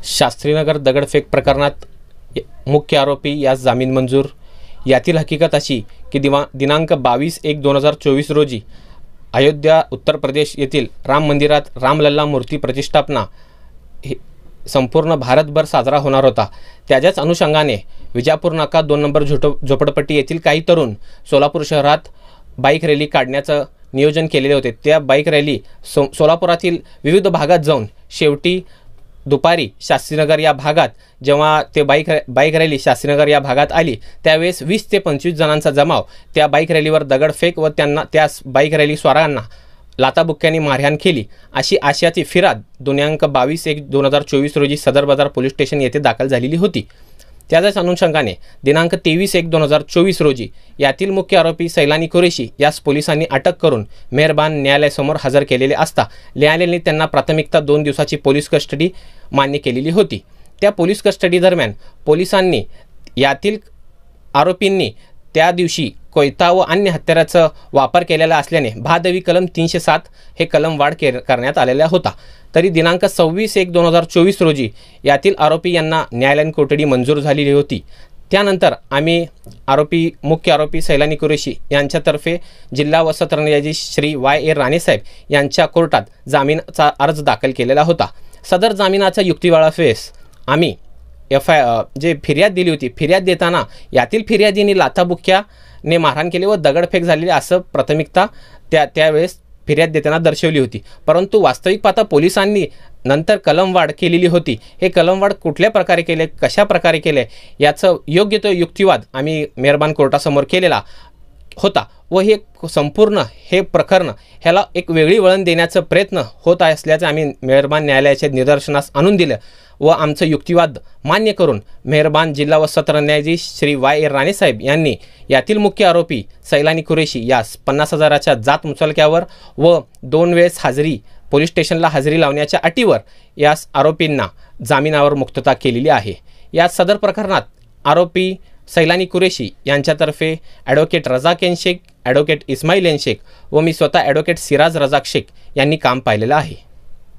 शास्त्रीनगर दगडफेक प्रकरणात मुख्य आरोपी यास जामीन मंजूर। यातील हकीकत अशी की दिनांक 22/1/2024 रोजी अयोध्या उत्तर प्रदेश येथील राम मंदिरात रामलल्ला मूर्ती प्रतिष्ठापना संपूर्ण भारतभर साजरा होणार होता। त्याच्याच अनुषंगाने विजापूर नाका 2 नंबर झोपडपट्टी येथील काही तरुण सोलापूर शहरात बाईक रॅली काढण्याचं नियोजन केलेले होते। त्या बाईक रॅली सोलापुरातील विविध भागात जाऊन शेवटी दुपारी शास्त्रीनगर या भागात जेव्हा ते बाईक रॅली शास्त्रीनगर या भागात आली त्यावेळेस 20 ते 25 जणांचा जमाव त्या बाईक रॅलीवर दगडफेक व त्यांना त्या बाईक रॅली स्वारांना लाताबुक्क्यांनी मारहाण केली अशी आशयाची फिर्याद दिनांक 22/1/2024 रोजी सदर बाजार पोलीस स्टेशन येथे दाखल झालेली होती। त्याच्याच अनुषंगाने दिनांक 23/1/2024 रोजी यातील मुख्य आरोपी सैलानी कुरेशी यास पोलिसांनी अटक करून मेहरबान न्यायालयासमोर हजर केलेले असता न्यायालयाने त्यांना प्राथमिकता 2 दिवसाची पोलीस कस्टडी मान्य केलेली होती। त्या पोलीस कस्टडी दरम्यान पोलिसांनी यातील आरोपींनी त्या दिवशी कोयता व अन्य हत्याराचा वापर केलेला असल्याने भादवी कलम 307 हे कलम वाढ करण्यात आलेला होता। तरी दिनांक 26/1/2024 रोजी यातील आरोपी यांना न्यायालयीन कोठडी मंजूर झालेली होती। त्यानंतर आम्ही मुख्य आरोपी सैलानी कुरेशी यांच्यातर्फे जिल्हा व सत्र न्यायाधीश श्री Y.A. राणेसाहेब यांच्या कोर्टात जामीनाचा अर्ज दाखल केलेला होता। सदर जामिनाचा युक्तिवाद फेस आम्ही जे फिर्याद दिली होती, फिर्याद देताना यातील फिर्यादीने लाथाबुक्क्याने मारहाण केली व दगडफेक झालेली असं प्राथमिकता त्यावेळेस फिर्याद देताना दर्शवली होती। परंतु वास्तविक पाहता पोलिसांनी नंतर कलमवाढ केलेली होती। हे कलमवाढ कुठल्या प्रकारे केले, कशा प्रकारे केले याचं योग्य तो युक्तिवाद आम्ही मेहरबान कोर्टासमोर केलेला होता व हे संपूर्ण हे प्रकरण ह्याला एक वेगळी वळण देण्याचा प्रयत्न होत असल्याचं आम्ही मेहरबान न्यायालयाच्या निदर्शनास आणून दिलं व आमचं युक्तिवाद मान्य करून मेहरबान जिल्हा व सत्र न्यायाधीश श्री Y.A. राणेसाहेब यांनी यातील मुख्य आरोपी सैलानी कुरेशी यास 50,000च्या जात मुचलक्यावर व 2 वेळेस पोलीस स्टेशनला हजेरी लावण्याच्या अटीवर यास आरोपींना जामिनावर मुक्तता केलेली आहे। या सदर प्रकरणात आरोपी सैलानी कुरेशी यांच्यातर्फे advocate Razak N Shaikh, advocate Ismail N Shaikh व मी स्वतः ॲडव्होकेट सिराज रजाक शेख यांनी काम पाहिलेलं आहे।